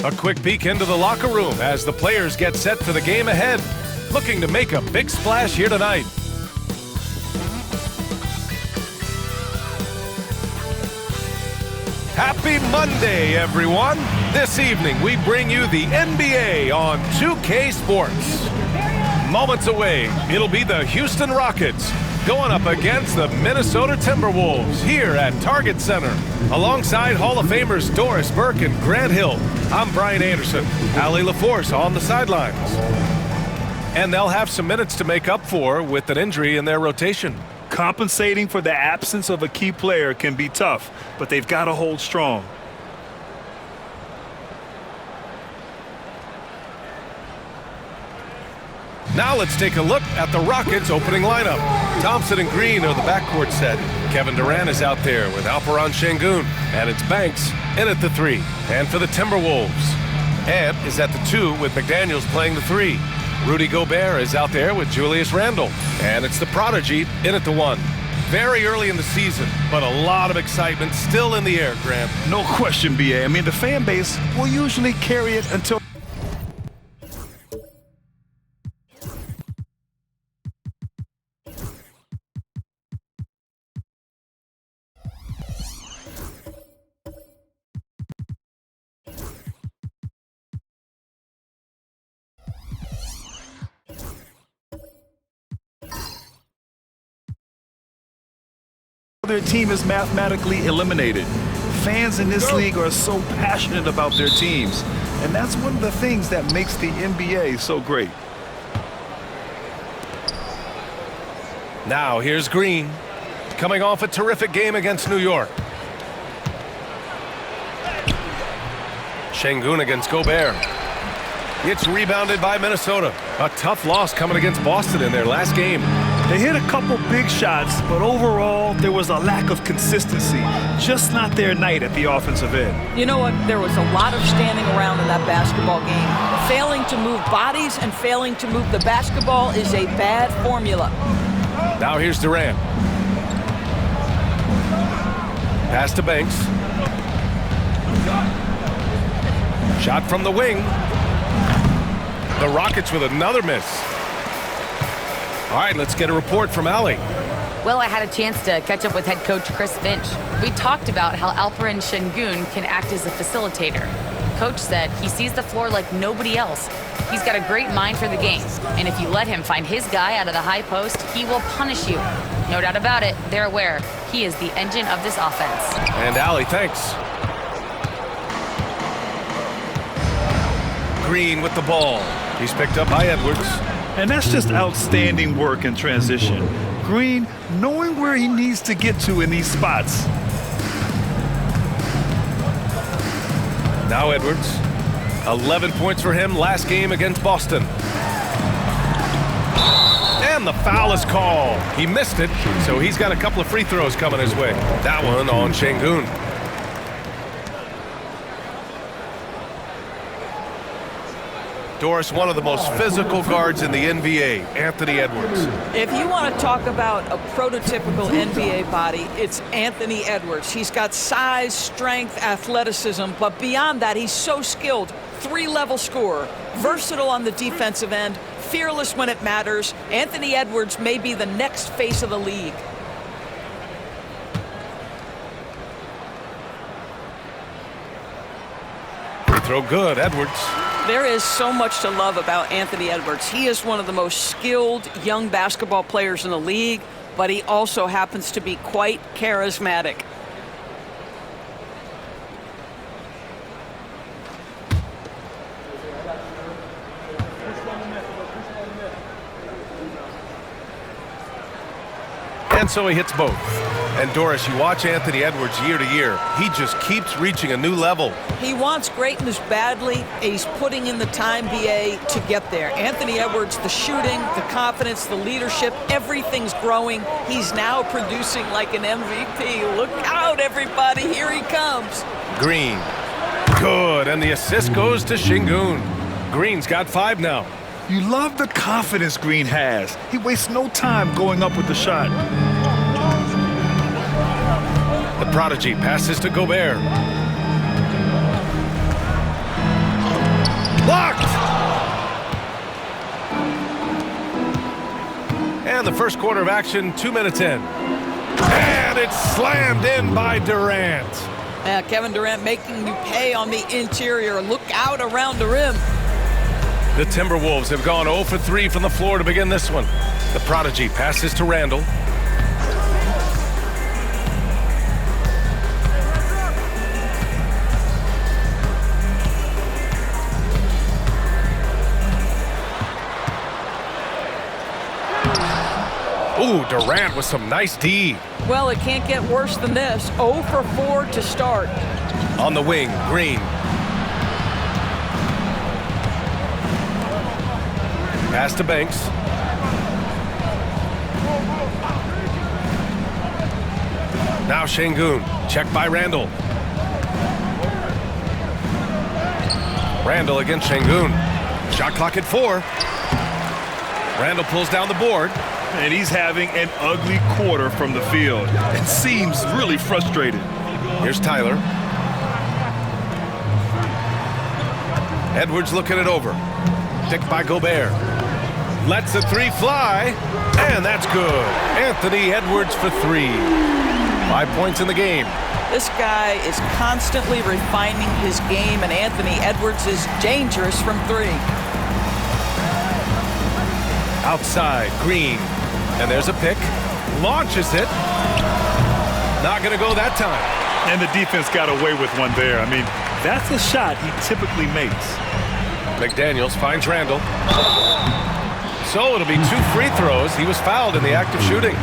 A quick peek into the locker room as the players get set for the game ahead, looking to make a big splash here tonight. Happy Monday, everyone! This evening, we bring you the NBA on 2K Sports. Moments away, it'll be the Houston Rockets going up against the Minnesota Timberwolves here at Target Center. Alongside Hall of Famers Doris Burke and Grant Hill, I'm Brian Anderson. Allie LaForce on the sidelines. And they'll have some minutes to make up for with an injury in their rotation. Compensating for the absence of a key player can be tough, but they've got to hold strong. Now let's take a look at the Rockets' opening lineup. Thompson and Green are the backcourt set. Kevin Durant is out there with Alperen Şengün, and it's Banks in at the 3. And for the Timberwolves, Ant is at the 2 with McDaniels playing the 3. Rudy Gobert is out there with Julius Randle, and it's the Prodigy in at the 1. Very early in the season, but a lot of excitement still in the air, Grant. No question, B.A. I mean, the fan base will usually carry it until their team is mathematically eliminated. Fans in this league are so passionate about their teams, and that's one of the things that makes the NBA so great. Now here's Green, coming off a terrific game against New York. Şengün against Gobert. It's rebounded by Minnesota. A tough loss coming against Boston in their last game. They hit a couple big shots, but overall, there was a lack of consistency. Just not their night at the offensive end. You know what? There was a lot of standing around in that basketball game. Failing to move bodies and failing to move the basketball is a bad formula. Now here's Durant. Pass to Banks. Shot from the wing. The Rockets with another miss. All right, let's get a report from Allie. Well, I had a chance to catch up with head coach Chris Finch. We talked about how Alperen Şengün can act as a facilitator. Coach said he sees the floor like nobody else. He's got a great mind for the game, and if you let him find his guy out of the high post, he will punish you. No doubt about it, they're aware. He is the engine of this offense. And Allie, thanks. Green with the ball. He's picked up by Edwards. And that's just outstanding work in transition. Green knowing where he needs to get to in these spots. Now Edwards. 11 points for him last game against Boston. And the foul is called. He missed it, so he's got a couple of free throws coming his way. That one on Şengün. Doris, one of the most physical guards in the NBA, Anthony Edwards. If you want to talk about a prototypical NBA body, it's Anthony Edwards. He's got size, strength, athleticism, but beyond that, he's so skilled. 3-level scorer, versatile on the defensive end, fearless when it matters. Anthony Edwards may be the next face of the league. Free throw good, Edwards. There is so much to love about Anthony Edwards. He is one of the most skilled young basketball players in the league, but he also happens to be quite charismatic. And so he hits both. And Doris, you watch Anthony Edwards year to year, he just keeps reaching a new level. He wants greatness badly, and he's putting in the time, BA, to get there. Anthony Edwards, the shooting, the confidence, the leadership, everything's growing. He's now producing like an MVP. Look out, everybody, here he comes. Green, good, and the assist goes to Şengün. Green's got 5 now. You love the confidence Green has. He wastes no time going up with the shot. The Prodigy passes to Gobert. Blocked! And the first quarter of action, 2 minutes in. And it's slammed in by Durant. Yeah, Kevin Durant making you pay on the interior. Look out around the rim. The Timberwolves have gone 0 for 3 from the floor to begin this one. The prodigy passes to Randall. Ooh, Durant with some nice D. Well, it can't get worse than this. 0 for 4 to start. On the wing, Green. Pass to Banks. Now Şengün. Check by Randall. Randall against Şengün. Shot clock at 4. Randall pulls down the board. And he's having an ugly quarter from the field. It seems really frustrated. Here's Tyler. Edwards looking it over. Picked by Gobert. Lets the 3 fly. And that's good. Anthony Edwards for 3. 5 points in the game. This guy is constantly refining his game, and Anthony Edwards is dangerous from 3. Outside, Green. And there's a pick. Launches it. Not going to go that time. And the defense got away with one there. I mean, that's a shot he typically makes. McDaniels finds Randall. So it'll be 2 free throws. He was fouled in the act of shooting.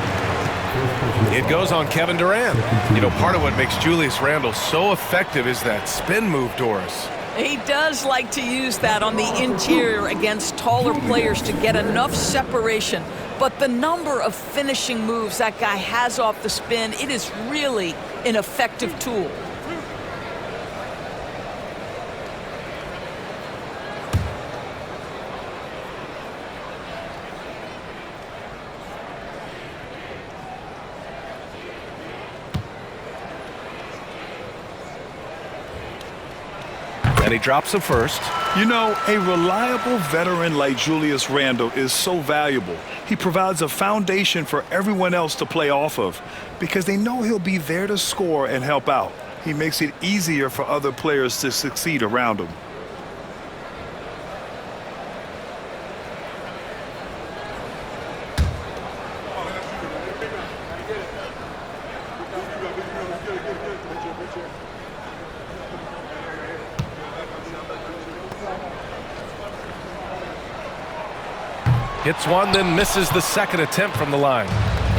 It goes on Kevin Durant. You know, part of what makes Julius Randle so effective is that spin move, Doris. He does like to use that on the interior against taller players to get enough separation. But the number of finishing moves that guy has off the spin, it is really an effective tool. And he drops the first. You know, a reliable veteran like Julius Randle is so valuable. He provides a foundation for everyone else to play off of because they know he'll be there to score and help out. He makes it easier for other players to succeed around him. Hits one, then misses the second attempt from the line.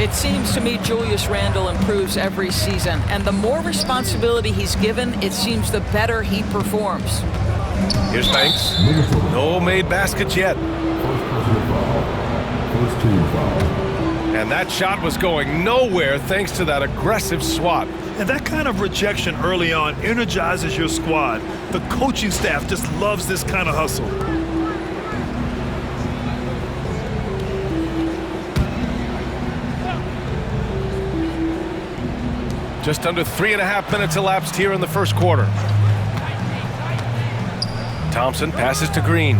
It seems to me Julius Randle improves every season, and the more responsibility he's given, it seems the better he performs. Here's Banks. No made baskets yet. And that shot was going nowhere thanks to that aggressive swat. And that kind of rejection early on energizes your squad. The coaching staff just loves this kind of hustle. Just under 3.5 minutes elapsed here in the first quarter. Thompson passes to Green.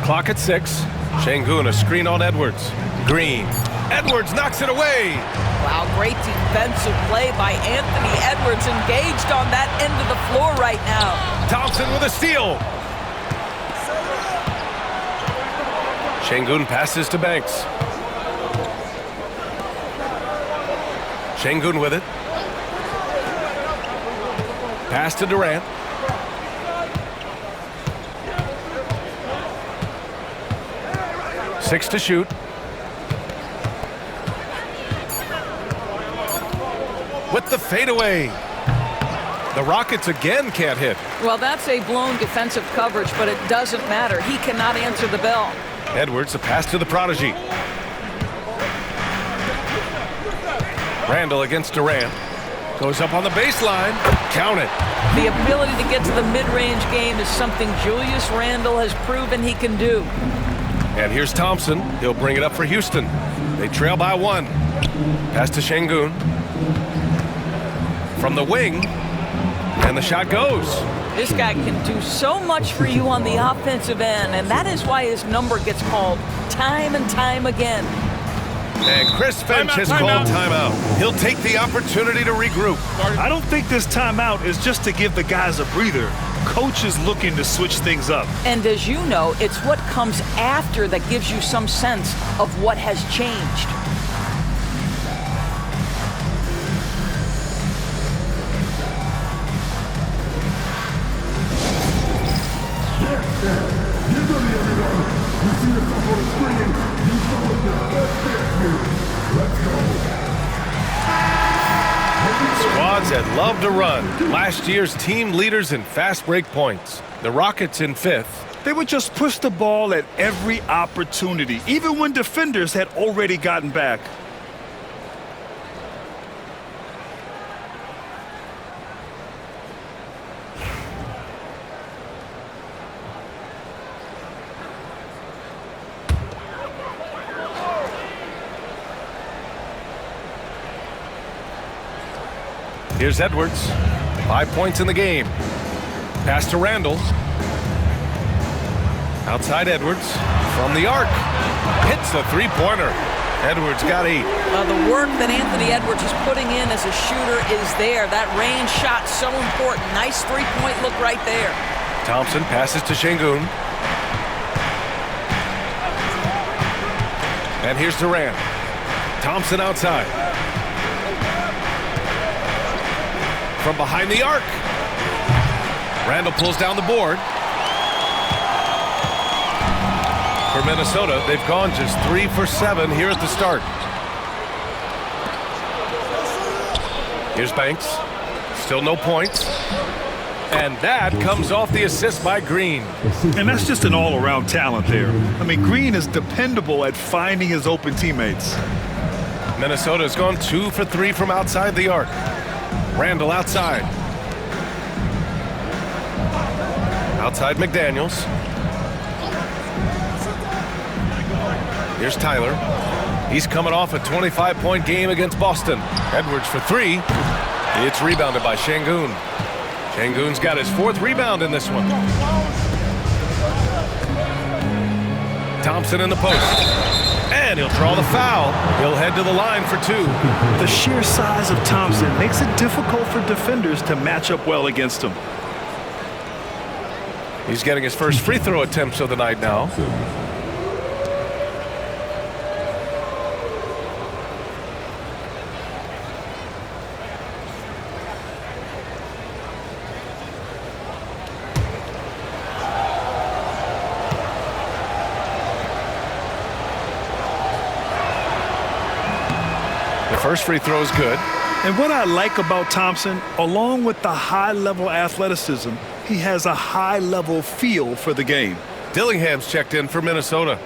Clock at 6. Şengün, a screen on Edwards. Green. Edwards knocks it away. Wow, great defensive play by Anthony Edwards, engaged on that end of the floor right now. Thompson with a steal. Şengün passes to Banks. Şengün with it. Pass to Durant. Six to shoot. With the fadeaway. The Rockets again can't hit. Well, that's a blown defensive coverage, but it doesn't matter. He cannot answer the bell. Edwards, a pass to the prodigy. Randall against Durant. Goes up on the baseline. Count it. The ability to get to the mid-range game is something Julius Randle has proven he can do. And here's Thompson. He'll bring it up for Houston. They trail by 1. Pass to Şengün. From the wing. And the shot goes. This guy can do so much for you on the offensive end, and that is why his number gets called time and time again. And Chris Finch has called timeout. He'll take the opportunity to regroup. I don't think this timeout is just to give the guys a breather. Coach is looking to switch things up. And as you know, it's what comes after that gives you some sense of what has changed. Squads that love to run. Last year's team leaders in fast break points. The Rockets in 5th. They would just push the ball at every opportunity, even when defenders had already gotten back. Here's Edwards. 5 points in the game. Pass to Randall. Outside Edwards. From the arc. Hits the three-pointer. Edwards got 8. The work that Anthony Edwards is putting in as a shooter is there. That range shot so important. Nice three-point look right there. Thompson passes to Şengün. And here's Durant. Thompson outside. From behind the arc. Randall pulls down the board. For Minnesota, they've gone just 3 for 7 here at the start. Here's Banks. Still no points. And that comes off the assist by Green. And that's just an all-around talent there. I mean, Green is dependable at finding his open teammates. Minnesota's gone 2 for 3 from outside the arc. Randall outside. Outside McDaniels. Here's Tyler. He's coming off a 25-point game against Boston. Edwards for 3. It's rebounded by Şengün. Şengün's got his 4th rebound in this one. Thompson in the post. And he'll draw the foul. He'll head to the line for 2. The sheer size of Thompson makes it difficult for defenders to match up well against him. He's getting his first free throw attempts of the night now. First free throw is good. And what I like about Thompson, along with the high-level athleticism, he has a high-level feel for the game. Dillingham's checked in for Minnesota.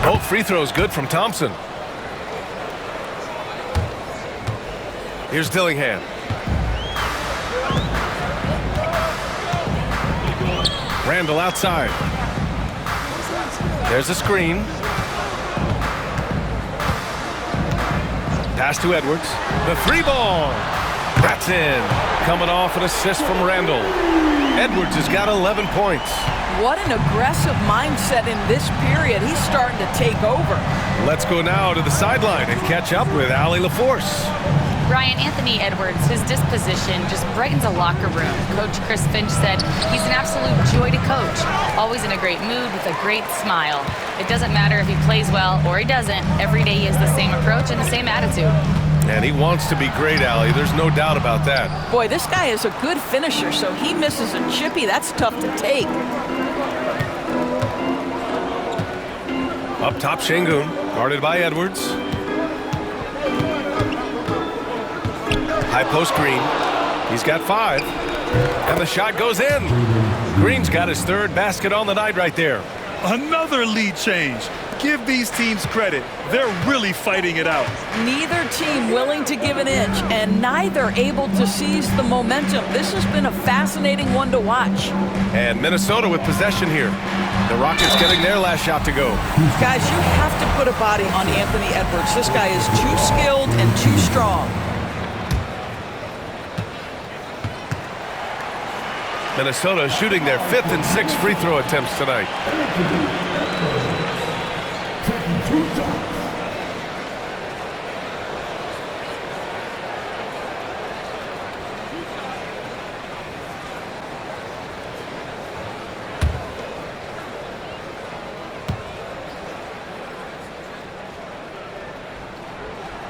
Both free throws good from Thompson. Here's Dillingham. Randall outside. There's a screen. Pass to Edwards. The 3-ball. That's in. Coming off an assist from Randall. Edwards has got 11 points. What an aggressive mindset in this period. He's starting to take over. Let's go now to the sideline and catch up with Allie LaForce. Brian, Anthony Edwards, his disposition just brightens a locker room. Coach Chris Finch said he's an absolute joy to coach. Always in a great mood with a great smile. It doesn't matter if he plays well or he doesn't. Every day he has the same approach and the same attitude. And he wants to be great, Allie. There's no doubt about that. Boy, this guy is a good finisher, so he misses a chippy. That's tough to take. Up top, Şengün, guarded by Edwards. High post Green. He's got 5. And the shot goes in. Green's got his 3rd basket on the night right there. Another lead change. Give these teams credit. They're really fighting it out. Neither team willing to give an inch, and neither able to seize the momentum. This has been a fascinating one to watch. And Minnesota with possession here. The Rockets getting their last shot to go. Guys, you have to put a body on Anthony Edwards. This guy is too skilled and too strong. Minnesota shooting their 5th and 6th free throw attempts tonight.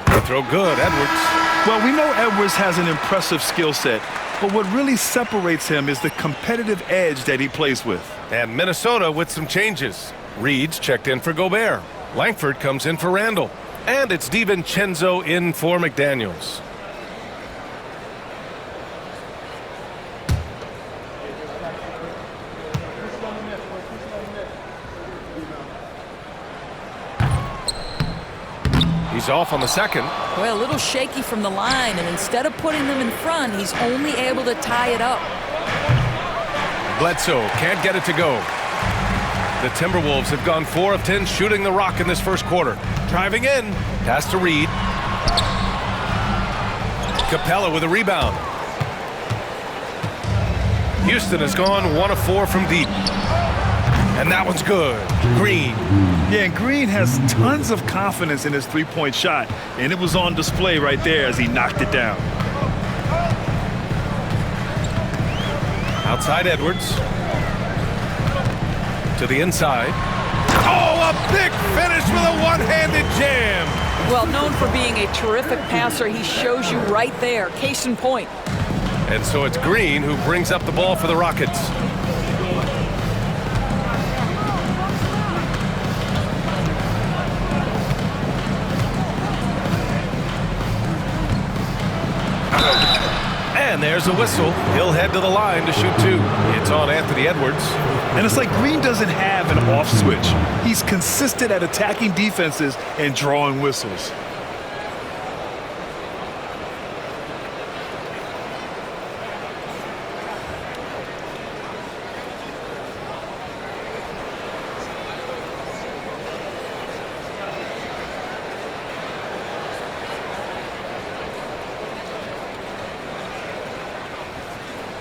The throw good, Edwards. Well, we know Edwards has an impressive skill set, but what really separates him is the competitive edge that he plays with. And Minnesota with some changes. Reed's checked in for Gobert. Langford comes in for Randall. And it's DiVincenzo in for McDaniels. He's off on the second. Well, a little shaky from the line, and instead of putting them in front, he's only able to tie it up. Bledsoe can't get it to go. The Timberwolves have gone 4 of 10 shooting the rock in this first quarter. Driving in, pass to Reed. Capella with a rebound. Houston has gone 1 of 4 from deep. And that one's good. Green. Yeah, and Green has tons of confidence in his three-point shot, and it was on display right there as he knocked it down. Outside Edwards. To the inside. Oh, a big finish with a one-handed jam. Well, known for being a terrific passer, he shows you right there. Case in point. And so it's Green who brings up the ball for the Rockets. And there's a whistle. He'll head to the line to shoot 2. It's on Anthony Edwards. And it's like Green doesn't have an off switch. He's consistent at attacking defenses and drawing whistles.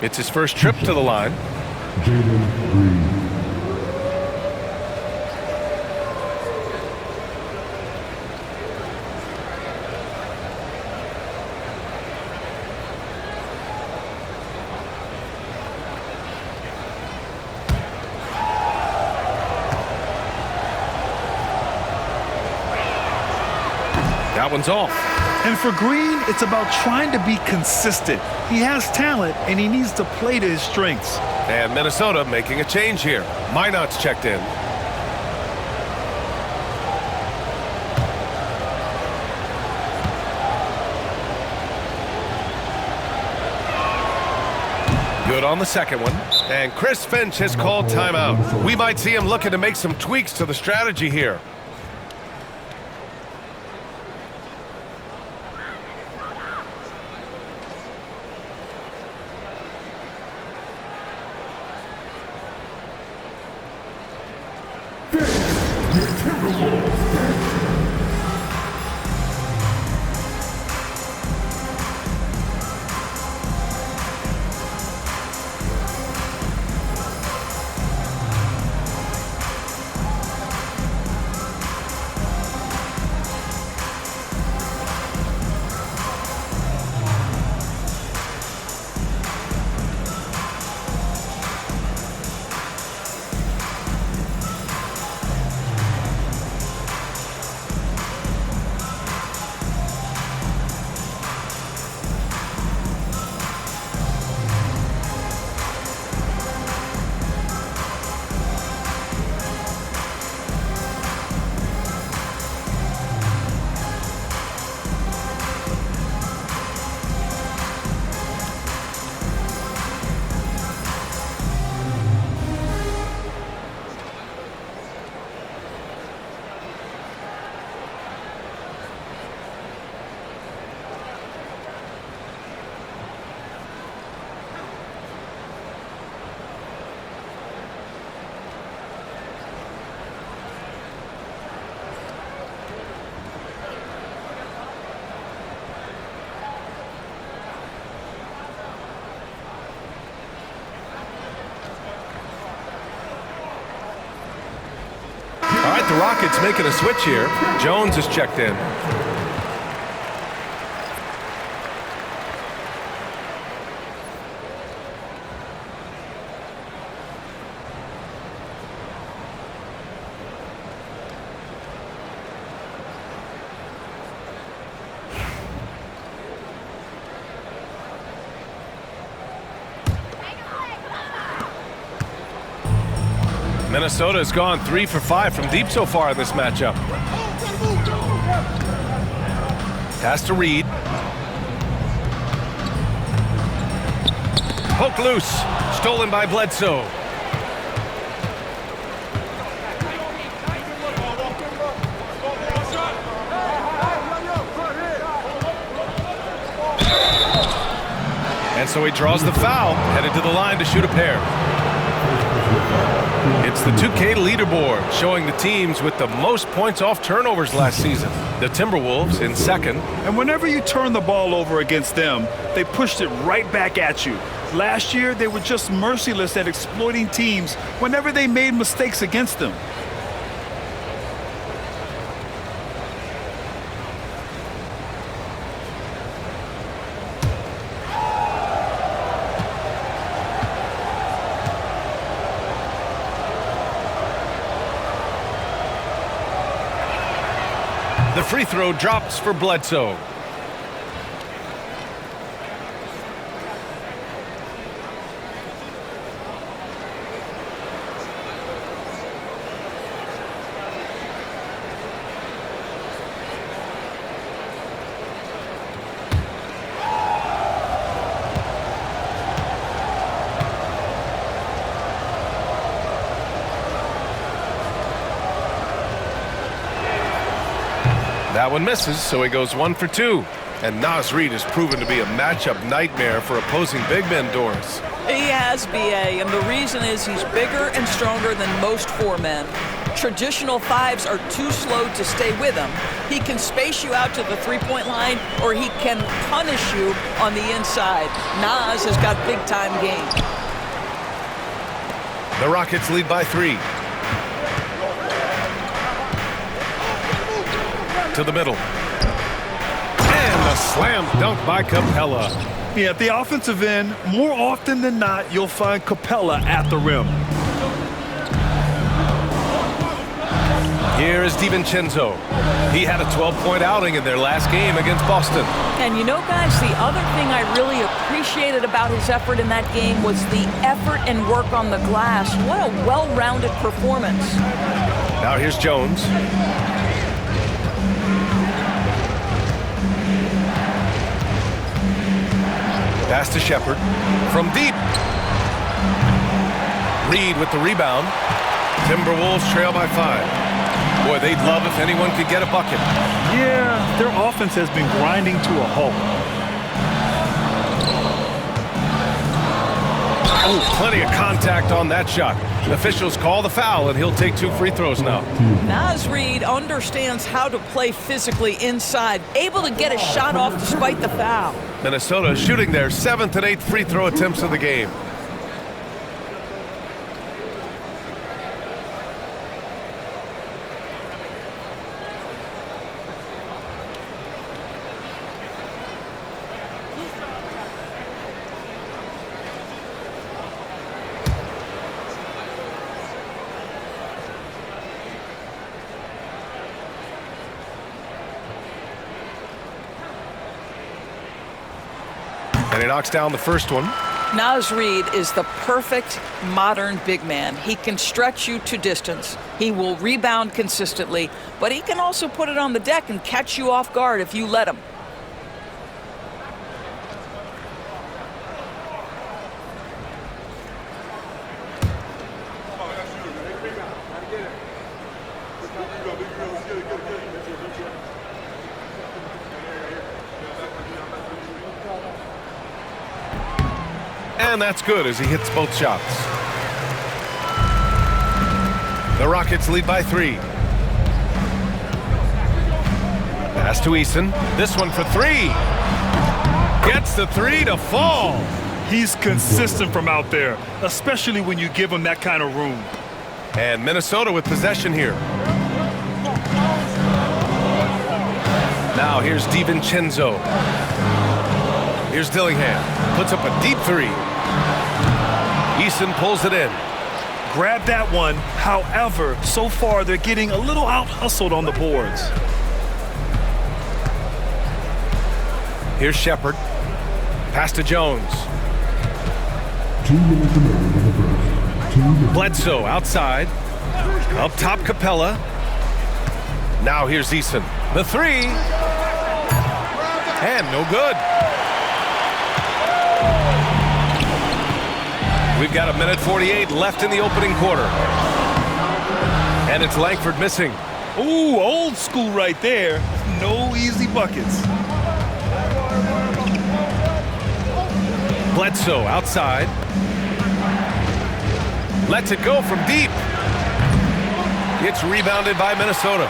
It's his first trip to the line. That one's off. And for Green, it's about trying to be consistent. He has talent, and he needs to play to his strengths. And Minnesota making a change here. Minot's checked in. Good on the second one. And Chris Finch has called timeout. We might see him looking to make some tweaks to the strategy here. All right, the Rockets making a switch here. Jones is checked in. Minnesota has gone 3 for 5 from deep so far in this matchup. Pass to Reed. Poke loose. Stolen by Bledsoe. And so he draws the foul, headed to the line to shoot a pair. It's the 2K leaderboard showing the teams with the most points off turnovers last season. The Timberwolves in second. And whenever you turn the ball over against them, they pushed it right back at you. Last year, they were just merciless at exploiting teams whenever they made mistakes against them. The free throw drops for Bledsoe. That one misses, so he goes 1 for 2. And Naz Reid has proven to be a matchup nightmare for opposing big men, Doris. He has, B.A., and the reason is he's bigger and stronger than most 4 men. Traditional 5s are too slow to stay with him. He can space you out to the three-point line, or he can punish you on the inside. Naz has got big-time game. The Rockets lead by 3. To the middle. And a slam dunk by Capella. Yeah, at the offensive end, more often than not, you'll find Capella at the rim. Here is DiVincenzo. He had a 12-point outing in their last game against Boston. And you know, guys, the other thing I really appreciated about his effort in that game was the effort and work on the glass. What a well-rounded performance. Now here's Jones. Pass to Shepard. From deep. Reed with the rebound. Timberwolves trail by 5. Boy, they'd love if anyone could get a bucket. Yeah, their offense has been grinding to a halt. Oh, plenty of contact on that shot. Officials call the foul, and he'll take 2 free throws now. Naz Reid understands how to play physically inside, able to get a shot off despite the foul. Minnesota shooting their 7th and 8th free throw attempts of the game. And he knocks down the first one. Naz Reid is the perfect modern big man. He can stretch you to distance. He will rebound consistently, but he can also put it on the deck and catch you off guard if you let him. And that's good as he hits both shots. The Rockets lead by 3. Pass to Eason. This one for 3. Gets the 3 to fall. He's consistent from out there, especially when you give him that kind of room. And Minnesota with possession here. Now here's DiVincenzo. Here's Dillingham. Puts up a deep three. Eason pulls it in. Grab that one. However, so far they're getting a little out-hustled on the boards. Here's Shepard. Pass to Jones. 2 minutes remaining in the first. 2 minutes. Bledsoe outside. Up top, Capella. Now here's Eason. The three. And no good. We've got 1:48 left in the opening quarter. And it's Langford missing. Ooh, old school right there. No easy buckets. Bledsoe outside. Lets it go from deep. It's rebounded by Minnesota.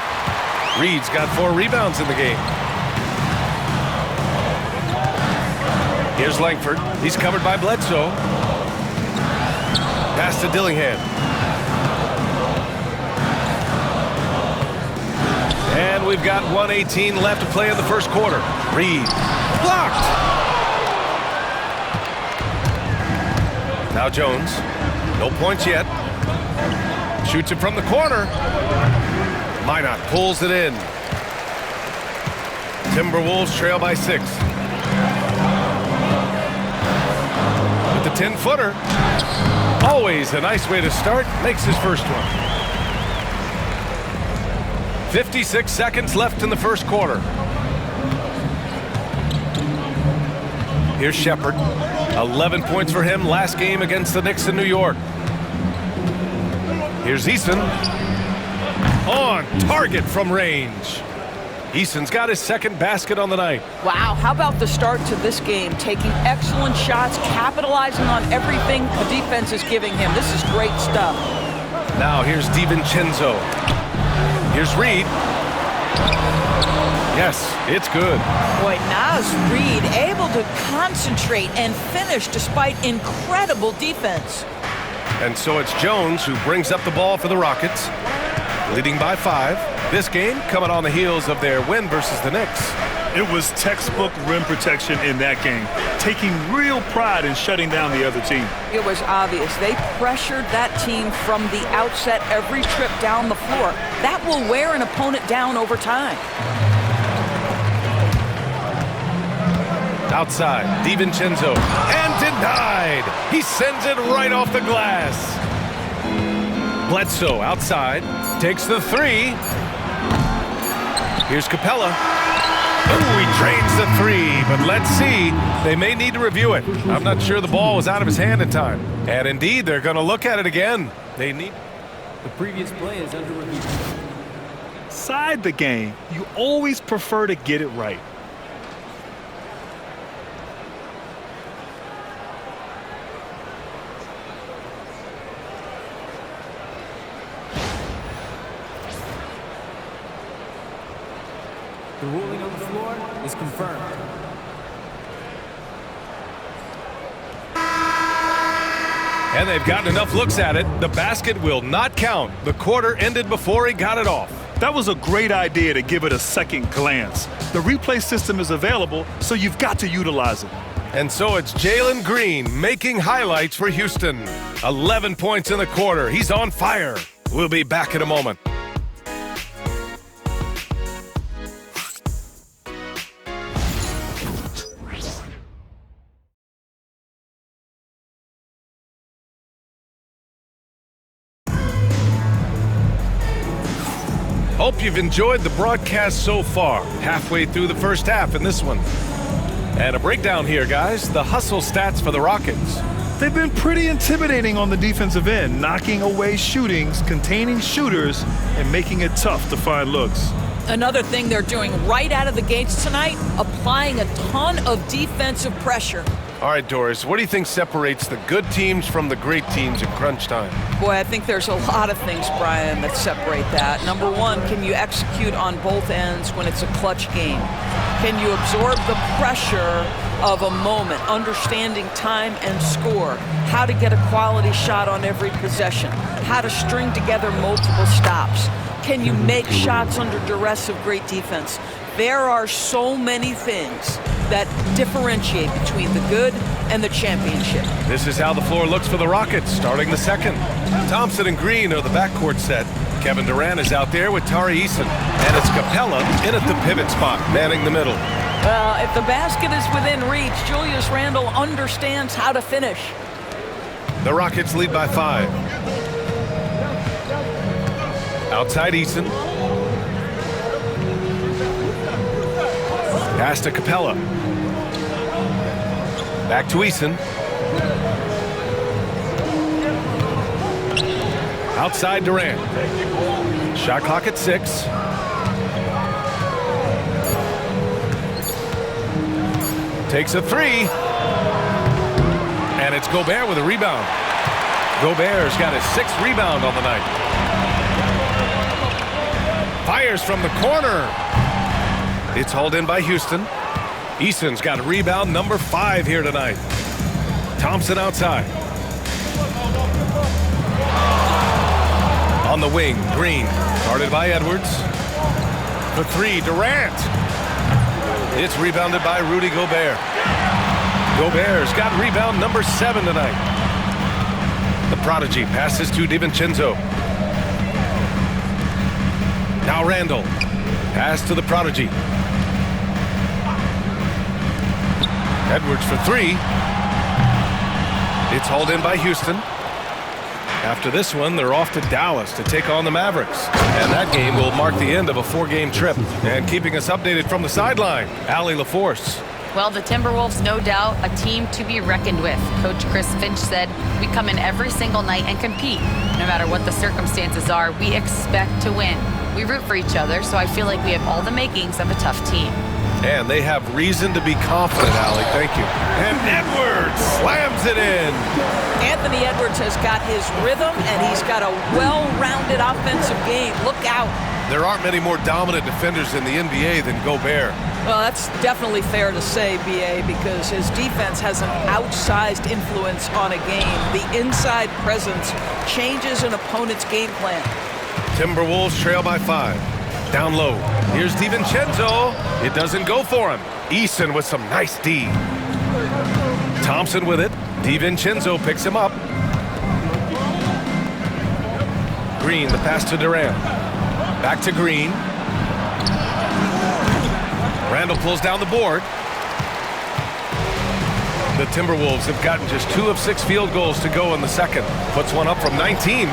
Reed's got 4 rebounds in the game. Here's Langford. He's covered by Bledsoe. Pass to Dillingham. And we've got 1:18 left to play in the first quarter. Reed. Blocked. Now Jones. No points yet. Shoots it from the corner. Minot pulls it in. Timberwolves trail by 6. With the 10-footer. Always a nice way to start. Makes his first one. 56 seconds left in the first quarter. Here's Shepard. 11 points for him last game against the Knicks in New York. Here's Eason. On target from range. Eason's got his second basket on the night. Wow, how about the start to this game? Taking excellent shots, capitalizing on everything the defense is giving him. This is great stuff. Now here's DiVincenzo. Here's Reed. Yes, it's good. Boy, Naz Reed able to concentrate and finish despite incredible defense. And so it's Jones who brings up the ball for the Rockets, leading by 5. This game coming on the heels of their win versus the Knicks. It was textbook rim protection in that game, taking real pride in shutting down the other team. It was obvious. They pressured that team from the outset every trip down the floor. That will wear an opponent down over time. Outside, DiVincenzo, and denied. He sends it right off the glass. Bledsoe outside, takes the 3. Here's Capella. Ooh, he drains the 3, but let's see. They may need to review it. I'm not sure the ball was out of his hand in time. And indeed, they're going to look at it again. They need. The previous play is under review. Side the game, you always prefer to get it right. The ruling on the floor is confirmed. And they've gotten enough looks at it. The basket will not count. The quarter ended before he got it off. That was a great idea to give it a second glance. The replay system is available, so you've got to utilize it. And so it's Jalen Green making highlights for Houston. 11 points in the quarter. He's on fire. We'll be back in a moment. Hope you've enjoyed the broadcast so far. Halfway through the first half in this one. And a breakdown here, guys. The hustle stats for the Rockets. They've been pretty intimidating on the defensive end, knocking away shootings, containing shooters, and making it tough to find looks. Another thing they're doing right out of the gates tonight, applying a ton of defensive pressure. All right, Doris, what do you think separates the good teams from the great teams in crunch time? Boy, I think there's a lot of things, Brian, that separate that. Number one, can you execute on both ends when it's a clutch game? Can you absorb the pressure of a moment, understanding time and score, how to get a quality shot on every possession, how to string together multiple stops? Can you make shots under duress of great defense? There are so many things that differentiate between the good and the championship. This is how the floor looks for the Rockets starting the second. Thompson and Green are the backcourt set. Kevin Durant is out there with Tari Eason. And it's Capella in at the pivot spot, manning the middle. If the basket is within reach, Julius Randle understands how to finish. The Rockets lead by 5. Outside Eason. Pass to Capella. Back to Eason. Outside Durant. Shot clock at 6. Takes a 3. And it's Gobert with a rebound. Gobert's got his 6th rebound on the night. Fires from the corner. It's hauled in by Houston. Eason's got a rebound number 5 here tonight. Thompson outside. On the wing, Green. Guarded by Edwards. For 3, Durant. It's rebounded by Rudy Gobert. Gobert's got rebound number 7 tonight. The prodigy passes to DiVincenzo. Now Randle. Pass to the prodigy. Edwards for 3. It's hauled in by Houston. After this one, they're off to Dallas to take on the Mavericks. And that game will mark the end of a 4-game trip. And keeping us updated from the sideline, Allie LaForce. Well, the Timberwolves, no doubt, a team to be reckoned with. Coach Chris Finch said, we come in every single night and compete. No matter what the circumstances are, we expect to win. We root for each other, so I feel like we have all the makings of a tough team. And they have reason to be confident, Allie. Thank you. And Edwards slams it in. Anthony Edwards has got his rhythm, and he's got a well-rounded offensive game. Look out. There aren't many more dominant defenders in the NBA than Gobert. Well, that's definitely fair to say, B.A., because his defense has an outsized influence on a game. The inside presence changes an opponent's game plan. Timberwolves trail by 5. Down low. Here's DiVincenzo. It doesn't go for him. Eason with some nice D. Thompson with it. DiVincenzo picks him up. Green, the pass to Durant. Back to Green. Randle pulls down the board. The Timberwolves have gotten just 2 of 6 field goals to go in the second. Puts one up from 19.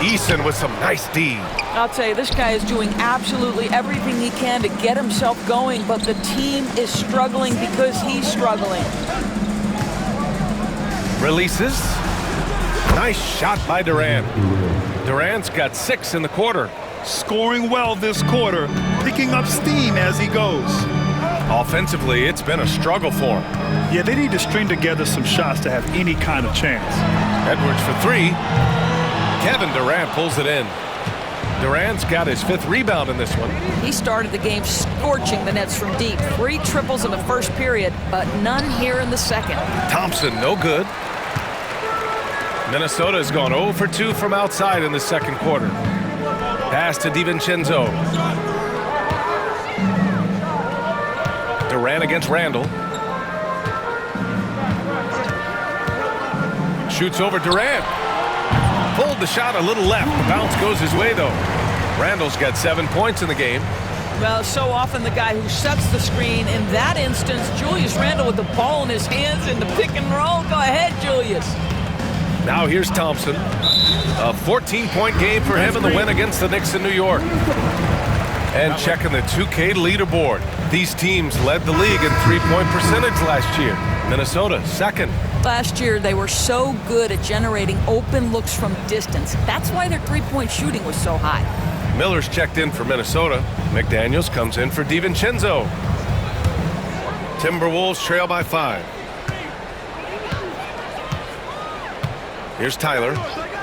Eason with some nice D. I'll tell you, this guy is doing absolutely everything he can to get himself going, but the team is struggling because he's struggling. Releases. Nice shot by Durant. Durant's got 6 in the quarter. Scoring well this quarter, picking up steam as he goes. Offensively, it's been a struggle for him. Yeah, they need to string together some shots to have any kind of chance. Edwards for 3. Kevin Durant pulls it in. Durant's got his 5th rebound in this one. He started the game scorching the nets from deep. 3 triples in the first period, but none here in the second. Thompson, no good. Minnesota has gone 0 for 2 from outside in the second quarter. Pass to DiVincenzo. Durant against Randle. Shoots over Durant. Pulled the shot a little left. The bounce goes his way, though. Randle's got 7 points in the game. Well, so often the guy who sets the screen. In that instance, Julius Randle with the ball in his hands in the pick and roll. Go ahead, Julius. Now here's Thompson. A 14-point game for him in the win against the Knicks in New York. And checking the 2K leaderboard. These teams led the league in 3-point percentage last year. Minnesota, 2nd. Last year, they were so good at generating open looks from distance. That's why their 3-point shooting was so high. Miller's checked in for Minnesota. McDaniels comes in for DiVincenzo. Timberwolves trail by 5. Here's Tyler.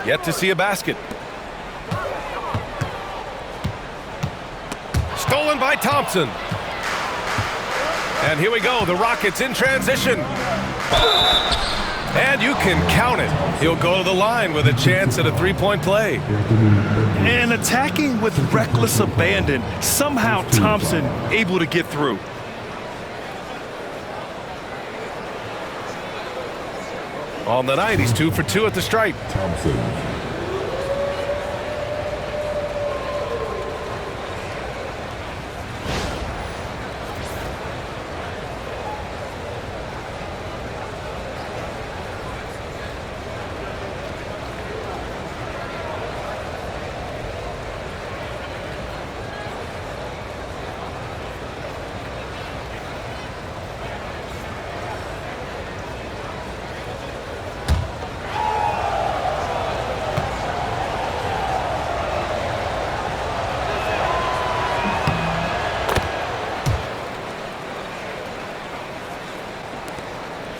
Yet to see a basket. Stolen by Thompson. And here we go. The Rockets in transition. And you can count it. He'll go to the line with a chance at a three-point play. And attacking with reckless abandon, somehow Thompson able to get through. On the night, he's 2 for 2 at the stripe. Thompson.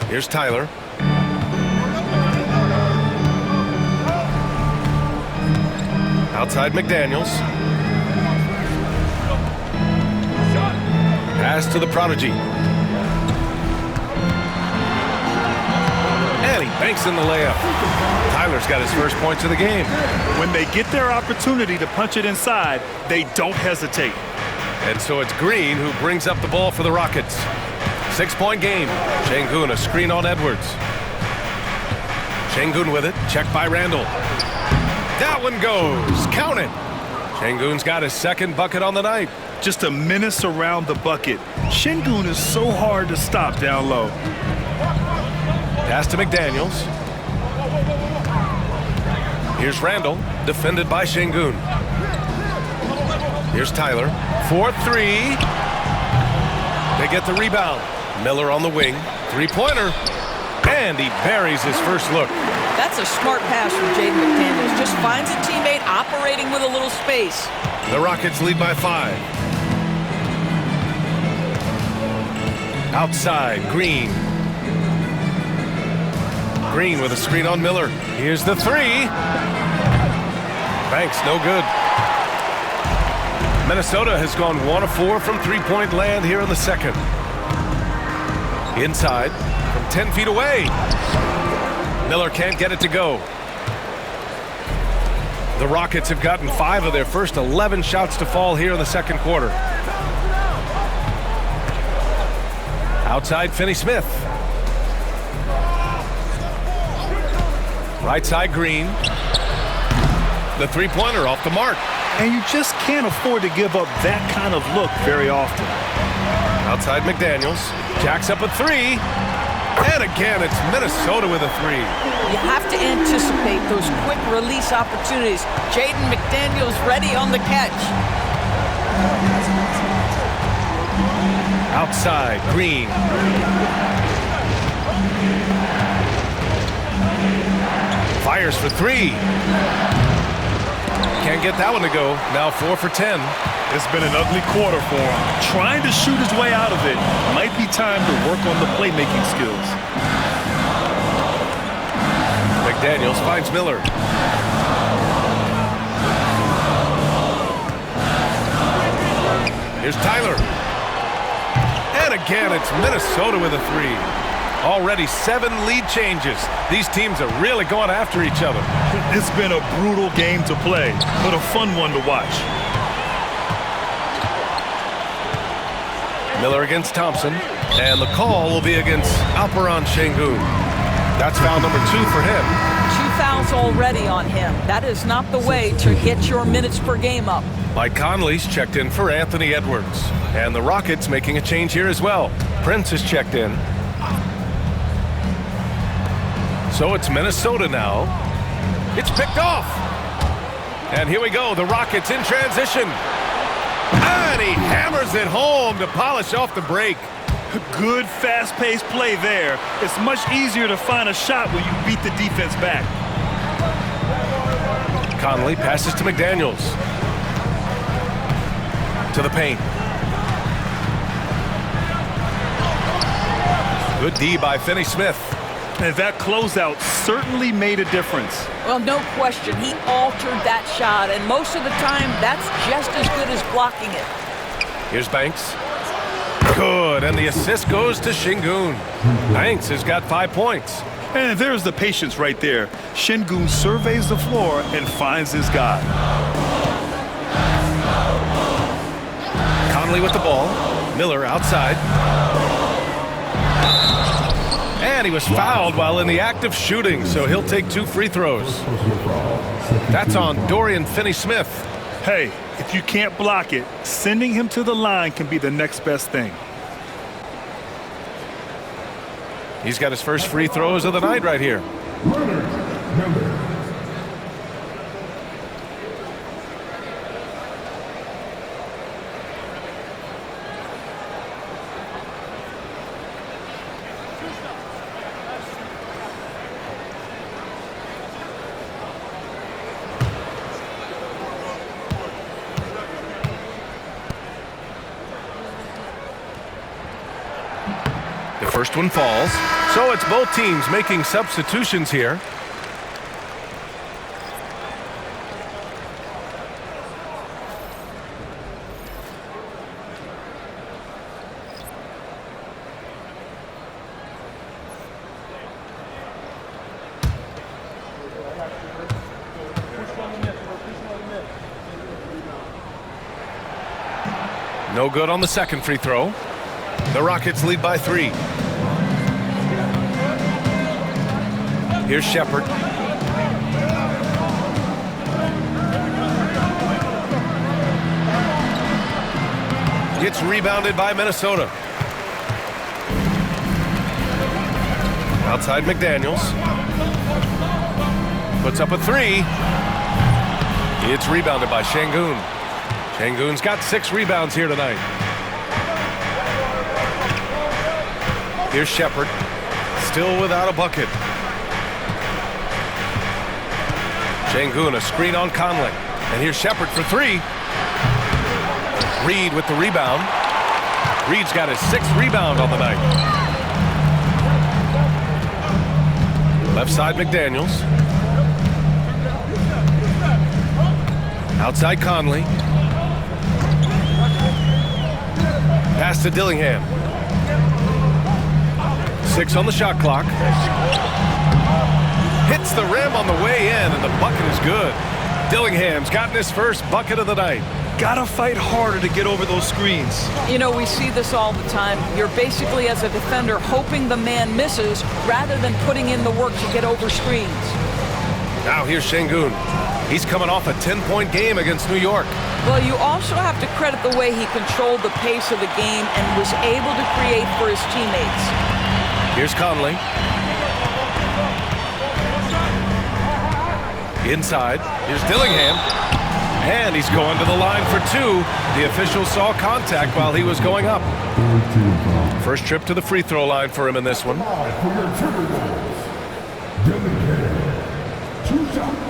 Here's Tyler. Outside McDaniels. Pass to the prodigy. And he banks in the layup. Tyler's got his first points of the game. When they get their opportunity to punch it inside, they don't hesitate. And so it's Green who brings up the ball for the Rockets. 6-point game. Şengün a screen on Edwards. Şengün with it. Checked by Randall. That one goes. Count it. Şengün's got his second bucket on the night. Just a menace around the bucket. Şengün is so hard to stop down low. Pass to McDaniels. Here's Randall, defended by Şengün. Here's Tyler. 4-3. They get the rebound. Miller on the wing. Three-pointer. And he buries his first look. That's a smart pass from Jaden McDaniels. Just finds a teammate operating with a little space. The Rockets lead by 5. Outside, Green. Green with a screen on Miller. Here's the three. Banks, no good. Minnesota has gone 1 of 4 from three-point land here in the second. Inside, from 10 feet away. Miller can't get it to go. The Rockets have gotten 5 of their first 11 shots to fall here in the second quarter. Outside, Finney-Smith. Right side, Green. The three-pointer off the mark. And you just can't afford to give up that kind of look very often. Outside McDaniels. Jacks up a three. And again, it's Minnesota with a three. You have to anticipate those quick release opportunities. Jaden McDaniels ready on the catch. Outside, Green. Fires for three. Can't get that one to go. Now 4 for 10. It's been an ugly quarter for him. Trying to shoot his way out of it. Might be time to work on the playmaking skills. McDaniels finds Miller. Here's Tyler. And again, it's Minnesota with a three. Already 7 lead changes. These teams are really going after each other. It's been a brutal game to play, but a fun one to watch. Miller against Thompson, and the call will be against Alperen Şengün. That's foul number 2 for him. 2 fouls already on him. That is not the way to get your minutes per game up. Mike Conley's checked in for Anthony Edwards. And the Rockets making a change here as well. Prince is checked in. So it's Minnesota now. It's picked off. And here we go, the Rockets in transition. And he hammers it home to polish off the break. Good fast-paced play there. It's much easier to find a shot when you beat the defense back. Conley passes to McDaniels. To the paint. Good D by Finney-Smith. And that closeout certainly made a difference. Well, no question. He altered that shot, and most of the time, that's just as good as blocking it. Here's Banks. Good, and the assist goes to Şengün. Banks has got 5 points. And there's the patience right there. Şengün surveys the floor and finds his guy. Conley with the ball. Miller outside. And he was fouled while in the act of shooting, so he'll take 2 free throws. That's on Dorian Finney-Smith. Hey, if you can't block it, sending him to the line can be the next best thing. He's got his first free throws of the night right here. The first one falls. So it's both teams making substitutions here. No good on the second free throw. The Rockets lead by 3. Here's Shepard. Gets rebounded by Minnesota. Outside McDaniels. Puts up a 3. It's rebounded by Şengün. Şengün's got 6 rebounds here tonight. Here's Shepard. Still without a bucket. Şengün, a screen on Conley. And here's Shepard for 3. Reed with the rebound. Reed's got his 6th rebound on the night. Left side McDaniels. Outside Conley. Pass to Dillingham. 6 on the shot clock. Hits the rim on the way in, and the bucket is good. Dillingham's gotten his first bucket of the night. Gotta fight harder to get over those screens. You know, we see this all the time. You're basically, as a defender, hoping the man misses rather than putting in the work to get over screens. Now here's Şengün. He's coming off a 10-point game against New York. Well, you also have to credit the way he controlled the pace of the game and was able to create for his teammates. Here's Conley. Inside. Here's Dillingham. And he's going to the line for 2. The official saw contact while he was going up. First trip to the free throw line for him in this one. For your Timberwolves, Dillingham. 2 shots.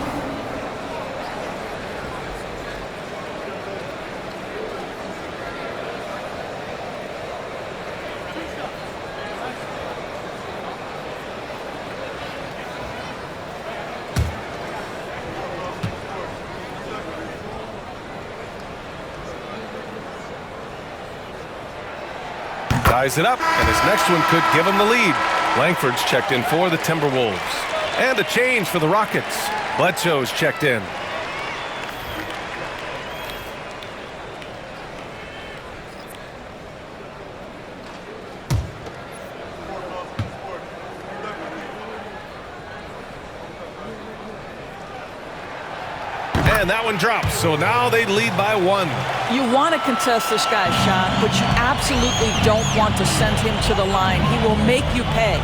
Ties it up, and his next one could give him the lead. Langford's checked in for the Timberwolves. And a change for the Rockets. Bledsoe's checked in. And that one drops, so now they lead by 1. You want to contest this guy's shot, but you absolutely don't want to send him to the line. He will make you pay.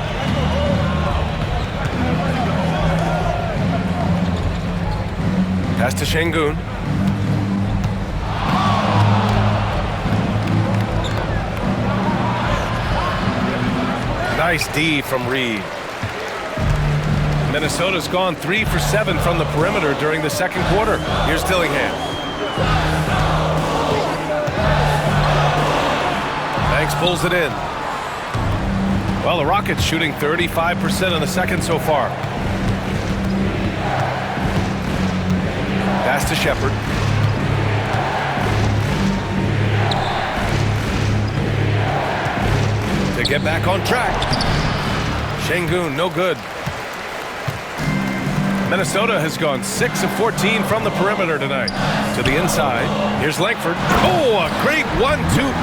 Pass to Şengün. Nice D from Reed. Minnesota's gone 3 for 7 from the perimeter during the second quarter. Here's Dillingham. Banks pulls it in. Well, the Rockets shooting 35% in the second so far. Pass to Shepard. To get back on track. Şengün, no good. Minnesota has gone 6 of 14 from the perimeter tonight. To the inside. Here's Langford. Oh, a great 1-2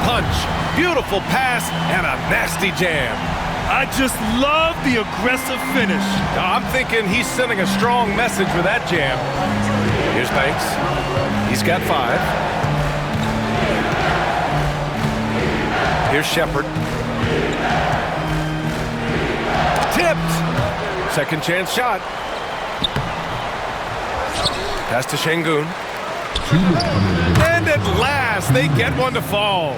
punch. Beautiful pass and a nasty jam. I just love the aggressive finish. I'm thinking he's sending a strong message with that jam. Here's Banks. He's got 5. Here's Shepard. Tipped. Second chance shot. Pass to Şengün. And at last, they get one to fall.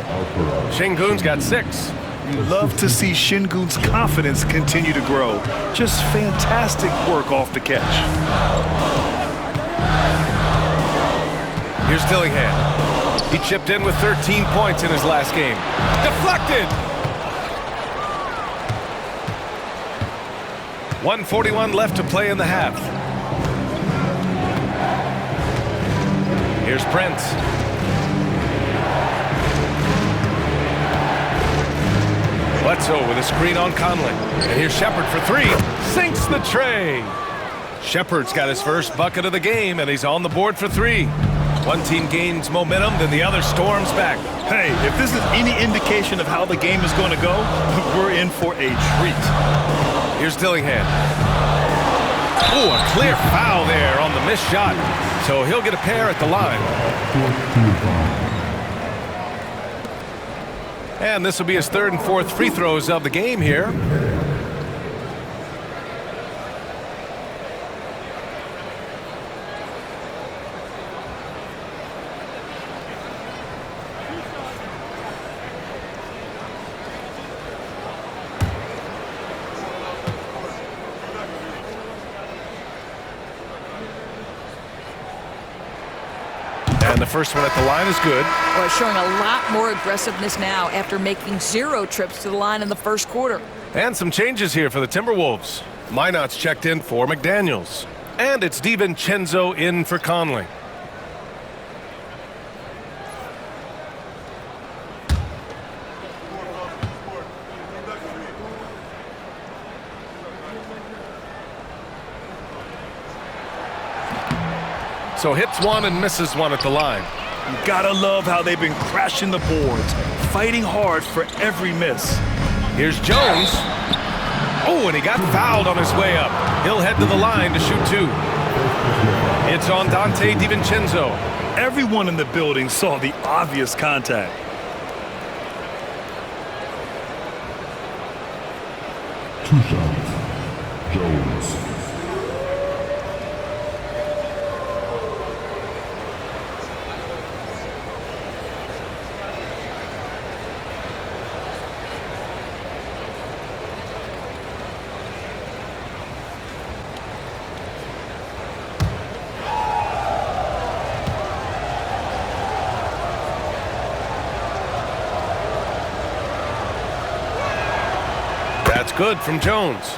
Şengün's got 6. You love to see Şengün's confidence continue to grow. Just fantastic work off the catch. Here's Dillingham. He chipped in with 13 points in his last game. Deflected! 1:41 left to play in the half. Here's Prince. Bledsoe with a screen on Conley. And here's Shepard for 3. Sinks the tray. Shepard's got his first bucket of the game, and he's on the board for 3. One team gains momentum, then the other storms back. Hey, if this is any indication of how the game is going to go, we're in for a treat. Here's Dillingham. Oh, a clear foul there on the missed shot. So he'll get a pair at the line. And this will be his 3rd and 4th free throws of the game here. And the first one at the line is good. Well, showing a lot more aggressiveness now after making 0 trips to the line in the first quarter. And some changes here for the Timberwolves. Minot's checked in for McDaniels. And it's DiVincenzo in for Conley. So hits one and misses one at the line. You gotta love how they've been crashing the boards, fighting hard for every miss. Here's Jones. Oh, and he got fouled on his way up. He'll head to the line to shoot 2. It's on Dante DiVincenzo. Everyone in the building saw the obvious contact. Two shots. Jones. That's good from Jones.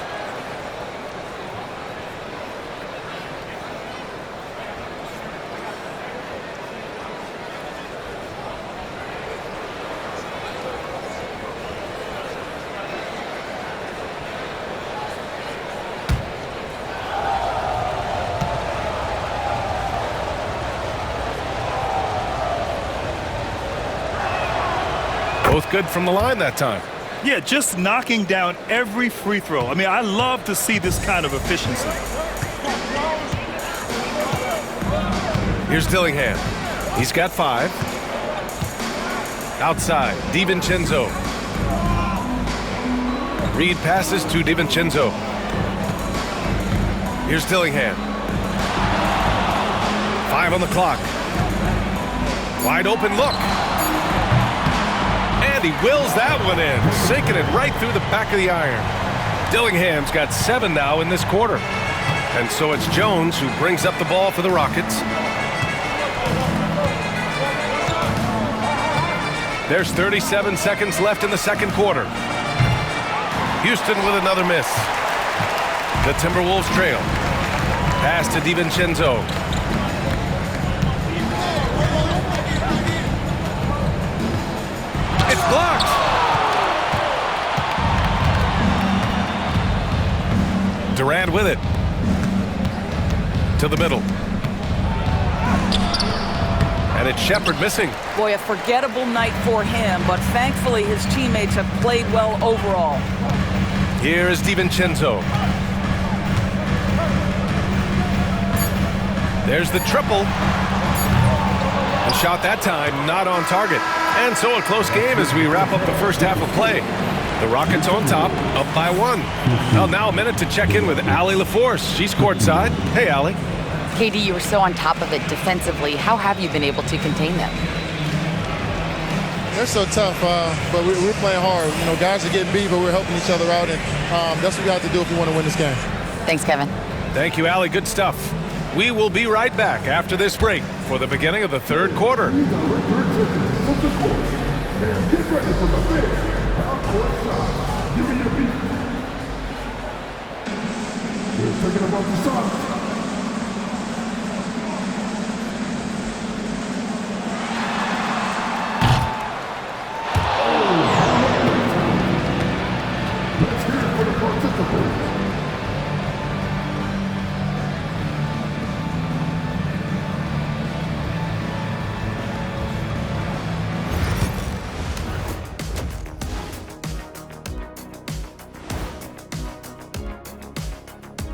Both good from the line that time. Yeah, just knocking down every free throw. I mean, I love to see this kind of efficiency. Here's Dillingham. He's got 5. Outside, DiVincenzo. Reed passes to DiVincenzo. Here's Dillingham. 5 on the clock. Wide open look. And he wills that one in, sinking it right through the back of the iron. Dillingham's got 7 now in this quarter. And so it's Jones who brings up the ball for the Rockets. There's 37 seconds left in the second quarter. Houston with another miss. The Timberwolves trail. Pass to DiVincenzo. It's blocked. Durant with it. to the middle. And it's Shepard missing. Boy, a forgettable night for him, but thankfully his teammates have played well overall. Here is DiVincenzo. There's the triple. A shot that time not on target. And so a close game as we wrap up the first half of play. The Rockets on top, up by 1. Well, now a minute to check in with Allie LaForce. She's courtside. Hey, Allie. KD, you were so on top of it defensively. How have you been able to contain them? They're so tough, but we're playing hard. You know, guys are getting beat, but we're helping each other out, and that's what we have to do if we want to win this game. Thanks, Kevin. Thank you, Allie. Good stuff. We will be right back after this break for the beginning of the third quarter.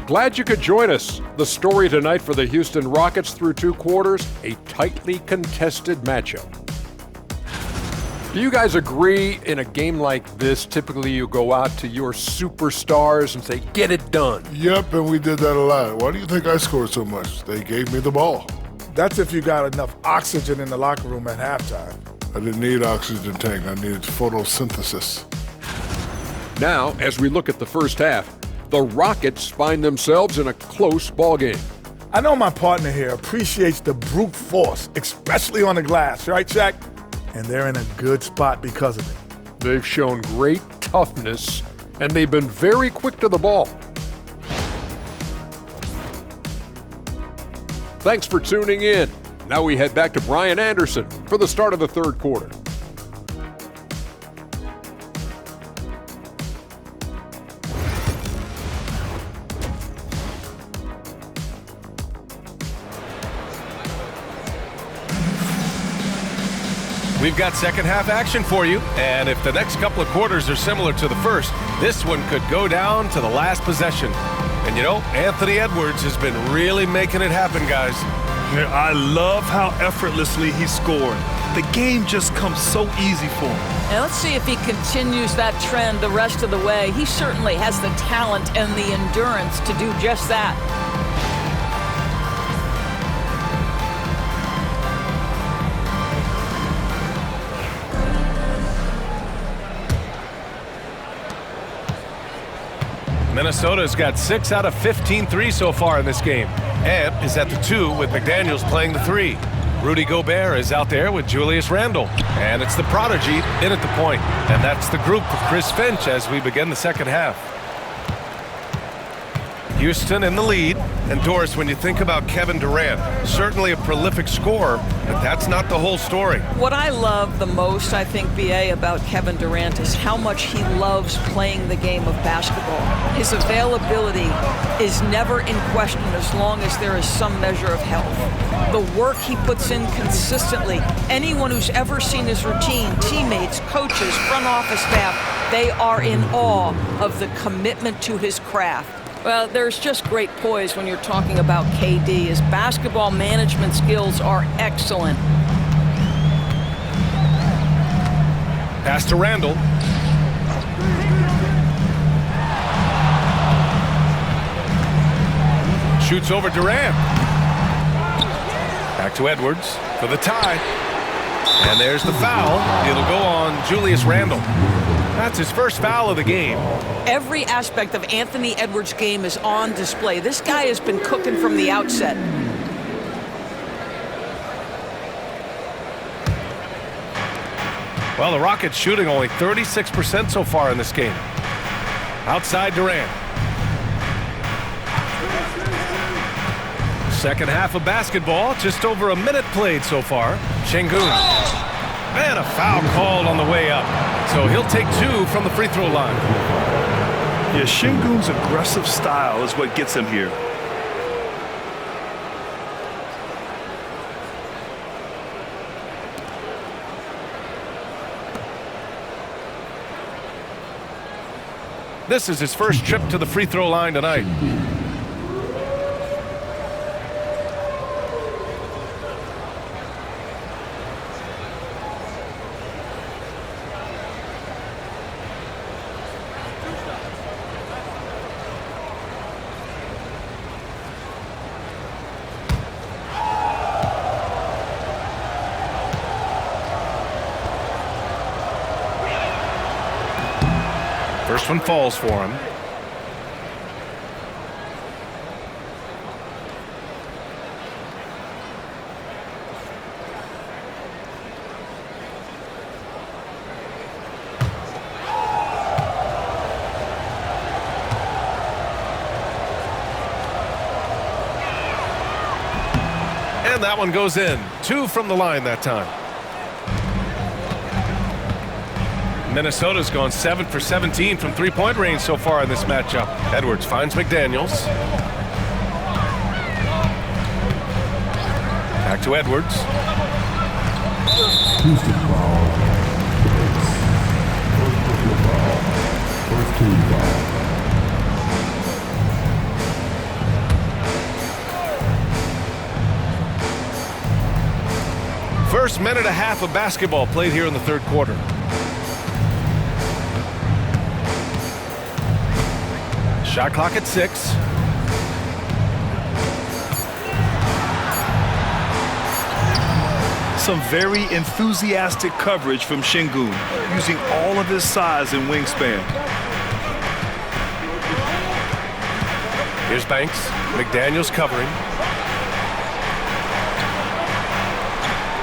Glad you could join us. The story tonight for the Houston Rockets through 2 quarters, a tightly contested matchup. Do you guys agree in a game like this, typically you go out to your superstars and say, get it done? Yep, and we did that a lot. Why do you think I scored so much? They gave me the ball. That's if you got enough oxygen in the locker room at halftime. I didn't need oxygen tank. I needed photosynthesis. Now, as we look at the first half, the Rockets find themselves in a close ballgame. I know my partner here appreciates the brute force, especially on the glass, right, Shaq? And they're in a good spot because of it. They've shown great toughness, and they've been very quick to the ball. Thanks for tuning in. Now we head back to Brian Anderson for the start of the third quarter. We've got second half action for you, and if the next couple of quarters are similar to the first, this one could go down to the last possession. And you know, Anthony Edwards has been really making it happen, guys. Yeah, I love how effortlessly he scored. The game just comes so easy for him. And let's see if he continues that trend the rest of the way. He certainly has the talent and the endurance to do just that. Minnesota's got 6 out of 15 threes so far in this game. Ebb is at the 2 with McDaniels playing the 3. Rudy Gobert is out there with Julius Randle. And it's the prodigy in at the point. And that's the group of Chris Finch as we begin the second half. Houston in the lead. And Doris, when you think about Kevin Durant, certainly a prolific scorer, but that's not the whole story. What I love the most, I think, BA, about Kevin Durant is how much he loves playing the game of basketball. His availability is never in question as long as there is some measure of health. The work he puts in consistently, anyone who's ever seen his routine, teammates, coaches, front office staff, they are in awe of the commitment to his craft. Well, there's just great poise when you're talking about KD. His basketball management skills are excellent. Pass to Randle. Shoots over Durant. Back to Edwards for the tie. And there's the foul. It'll go on Julius Randle. That's his first foul of the game. Every aspect of Anthony Edwards' game is on display. This guy has been cooking from the outset. Well, the Rockets shooting only 36% so far in this game. Outside Durant. Second half of basketball, just over a minute played so far. Şengün. And a foul called on the way up. So he'll take 2 from the free throw line. Yeah, Şengün's aggressive style is what gets him here. This is his first trip to the free throw line tonight. First one falls for him. And that one goes in. 2 from the line that time. Minnesota's gone 7 for 17 from three-point range so far in this matchup. Edwards finds McDaniels. Back to Edwards. Houston foul. First team foul. First minute and a half of basketball played here in the third quarter. Shot clock at 6. Some very enthusiastic coverage from Şengün, using all of his size and wingspan. Here's Banks. McDaniels covering.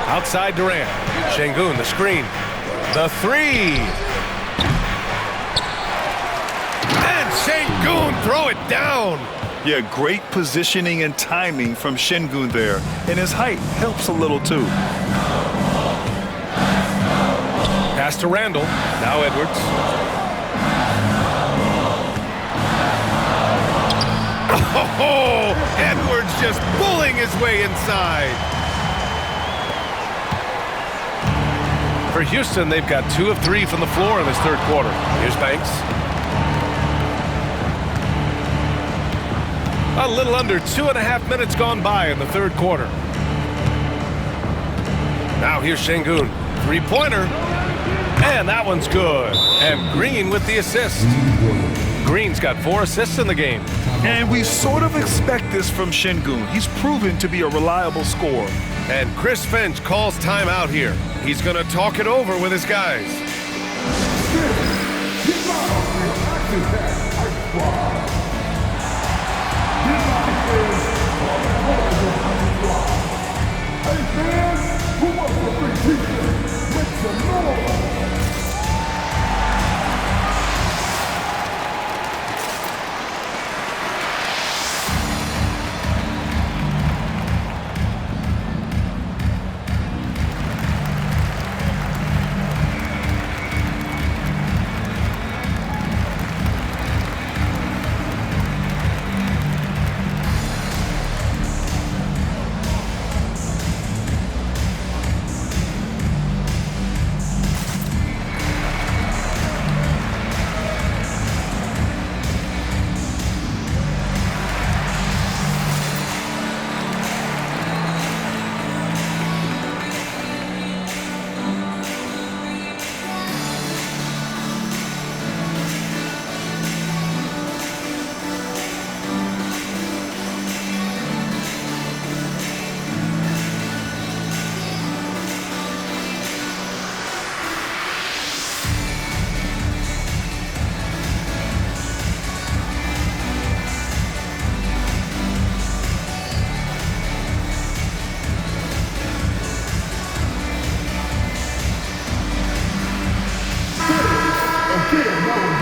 Outside Durant. Şengün, the screen. The 3. Şengün, throw it down. Yeah, great positioning and timing from Şengün there. And his height helps a little too. Pass to Randall. Now Edwards. Oh, Edwards just pulling his way inside. For Houston, they've got 2 of 3 from the floor in this third quarter. Here's Banks. A little under 2.5 minutes gone by in the third quarter. Now here's Şengün. Three-pointer. And that one's good. And Green with the assist. Green's got 4 assists in the game. And we sort of expect this from Şengün. He's proven to be a reliable scorer. And Chris Finch calls timeout here. He's going to talk it over with his guys.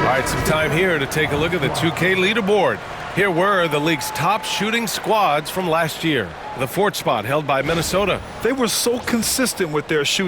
All right, some time here to take a look at the 2K leaderboard. Here were the league's top shooting squads from last year. The 4th spot held by Minnesota. They were so consistent with their shooting.